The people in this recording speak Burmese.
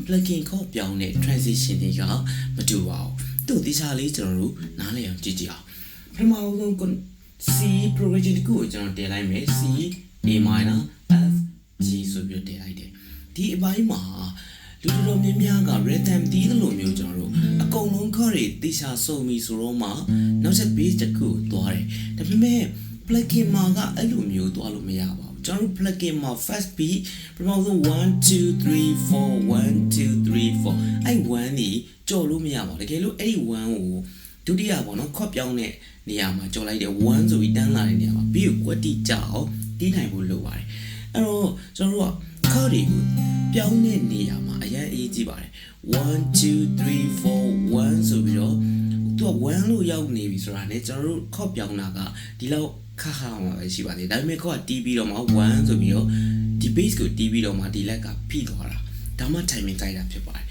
plugin ခေါ်ပြောင်းတဲ့ transition တွေကမတူပါဘူးတို့ဒီစားလေးကျွန်တော်တို့နားလည်အောင်ကြည့်ကြည့်အောင်ပထမဆုံး C progression တခုကိုကျွန်တော်တင်လိုက်မယ် C A minor F G ဆိုပြီးတင်လိုက်တယ်ဒီအပိုင်းမှာလူတော်များများက rhythm တီးသလိုမျိုးကျွန်တော်တို့အကုန်လုံးခေါ်တွေတေချာစုံပြီဆိုတော့မှနောက်ဆက် bass တခုကိုသွားတယ်ဒါပေမဲ့ plugin မှာကအဲ့လိုမျိုးသွားလို့မရပါဘူးကျွန်တော်တို့ plugin မှာ fast beat ပထမဆုံး1 2 3 4 1 2 3 4အဲ့1นี่ကြော်လို့မရပါဘူးတကယ်လို့အဲ့ဒီ1ကိုဒုတိယပေါ့နော်ခွက်ပြောင်းတဲ့နေရာမှာကြော်လိုက်တယ်1ဆိုပြီးတန်းလာတဲ့နေရာမှာ beat ကိုကွက်တိကြအောင်တီးနိုင်ဖို့လိုပါတယ်အဲ့တော့ကျွန်တော်တို့ကခေါ်တွေကိုပြောင်းတဲ့နေရာမှာအရင်အရေးကြီးပါတယ်1 2 3 4 1ဆိုပြီးတော့သူက1လို့ရောက်နေပြီဆိုတာ ਨੇ ကျွန်တော်တို့ခေါက်ပြောင်းတာကဒီလောက်ခါခါမှာပဲရှိပါသေးတယ်ဒါပေမဲ့ခေါက်ကတီးပြီးတော့မှ1ဆိုပြီးတော့ဒီ base ကိုတီးပြီးတော့မှဒီလက်ကဖိသွားတာဒါမှ timing ကြိုက်တာဖြစ်ပါတယ်